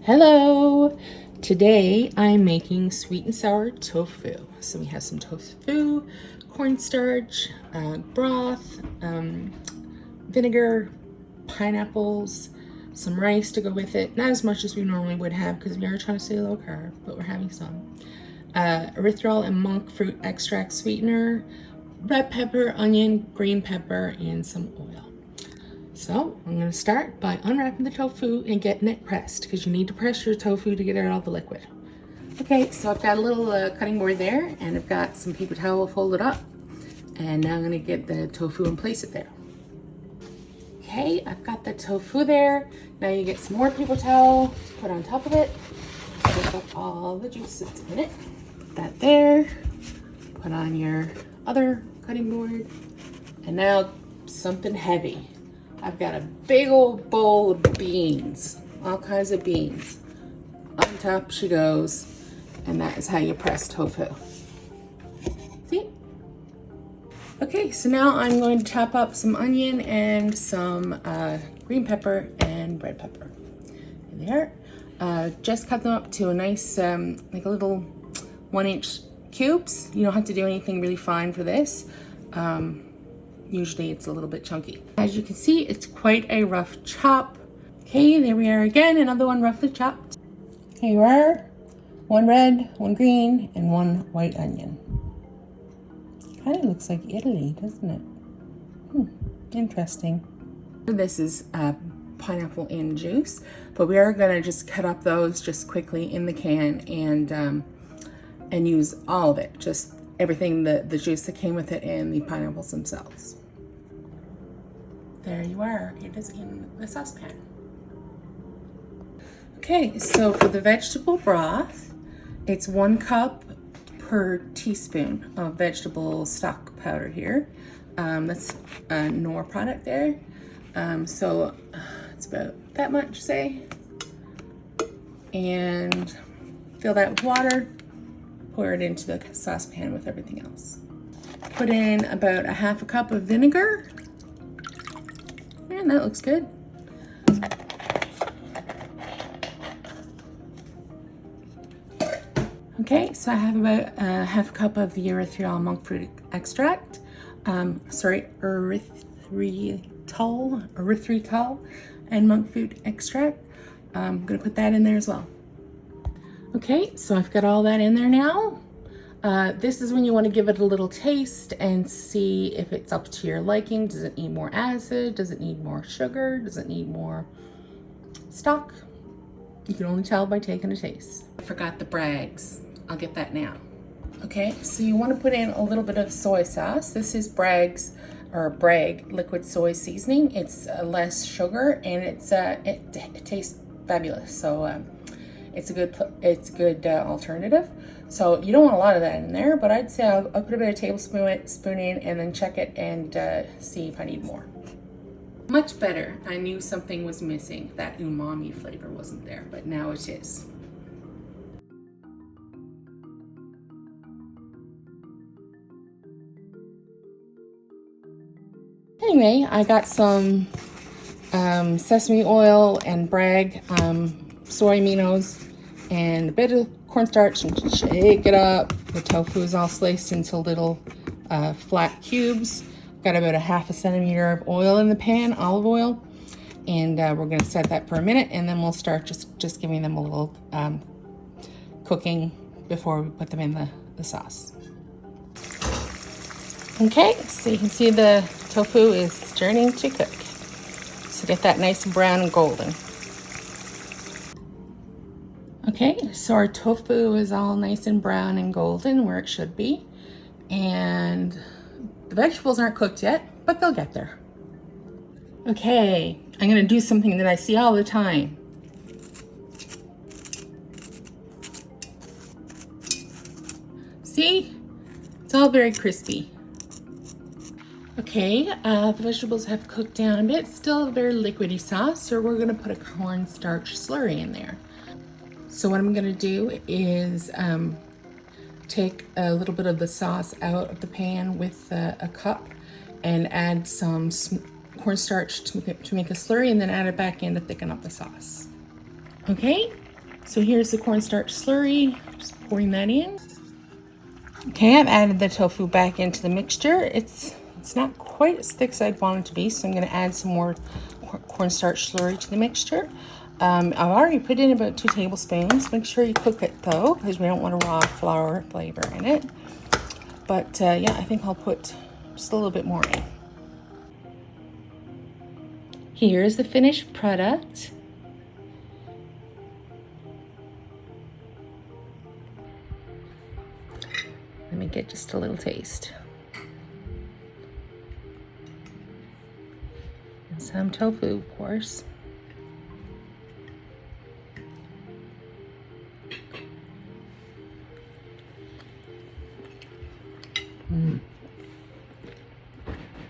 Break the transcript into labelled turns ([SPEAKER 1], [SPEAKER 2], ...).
[SPEAKER 1] Hello! Today I'm making sweet and sour tofu. So we have some tofu, cornstarch, broth, vinegar, pineapples, some rice to go with it. Not as much as we normally would have because we are trying to stay low carb, but we're having some. Erythritol and monk fruit extract sweetener, red pepper, onion, green pepper, and some oil. So I'm going to start by unwrapping the tofu and getting it pressed because you need to press your tofu to get out all the liquid. Okay, so I've got a little cutting board there and I've got some paper towel folded up, and now I'm going to get the tofu and place it there. Okay, I've got the tofu there. Now you get some more paper towel to put on top of it. Take up all the juice that's in it. Put that there. Put on your other cutting board. And now something heavy. I've got a big old bowl of beans, all kinds of beans. On top she goes, and that is how you press tofu. See? Okay, so now I'm going to chop up some onion and some green pepper and red pepper. In there. Just cut them up to a nice, like a little 1-inch cubes. You don't have to do anything really fine for this. Usually it's a little bit chunky. As you can see, it's quite a rough chop. Okay, there we are again, another one roughly chopped. Here you are, 1 red, 1 green, and 1 white onion. Kind of looks like Italy, doesn't it? Interesting. This is pineapple in juice, but we are gonna just cut up those just quickly in the can and use all of it, just everything, the juice that came with it and the pineapples themselves. There you are, it is in the saucepan. Okay, so for the vegetable broth, it's 1 cup per teaspoon of vegetable stock powder here. That's a Knorr product there. So it's about that much, say. And fill that with water. Pour it into the saucepan with everything else. Put in about 1/2 cup of vinegar. And that looks good. Okay, so I have about 1/2 cup of the erythritol monk fruit extract. Erythritol and monk fruit extract. I'm gonna put that in there as well. Okay, so I've got all that in there now. This is when you want to give it a little taste and see if it's up to your liking. Does it need more acid? Does it need more sugar? Does it need more stock? You can only tell by taking a taste. I forgot the Bragg's. I'll get that now. Okay, so you want to put in a little bit of soy sauce. This is Bragg's or Bragg liquid soy seasoning. It's less sugar and it tastes fabulous. So it's a good alternative. So you don't want a lot of that in there, but I'd say I'll put a bit of tablespoon in and then check it and see if I need more. Much better. I knew something was missing. That umami flavor wasn't there, but now it is. Anyway, I got some sesame oil and Bragg soy aminos and a bit of cornstarch and shake it up. The tofu is all sliced into little flat cubes. Got about 1/2 centimeter of oil in the pan, olive oil, and we're going to set that for a minute, and then we'll start just giving them a little cooking before we put them in the sauce. Okay, so you can see the tofu is starting to cook. So get that nice and brown and golden. Okay, so our tofu is all nice and brown and golden where it should be. And the vegetables aren't cooked yet, but they'll get there. Okay, I'm gonna do something that I see all the time. See? It's all very crispy. Okay, the vegetables have cooked down a bit. Still a very liquidy sauce, so we're gonna put a cornstarch slurry in there. So what I'm gonna do is take a little bit of the sauce out of the pan with a cup and add some cornstarch to make a slurry, and then add it back in to thicken up the sauce. Okay, So here's the cornstarch slurry, just pouring that in. Okay, I've added the tofu back into the mixture. It's not quite as thick as I'd want it to be, so I'm going to add some more cornstarch slurry to the mixture. I've already put in about 2 tablespoons. Make sure you cook it though, because we don't want a raw flour flavor in it. But yeah, I think I'll put just a little bit more in. Here's the finished product. Let me get just a little taste. And some tofu, of course.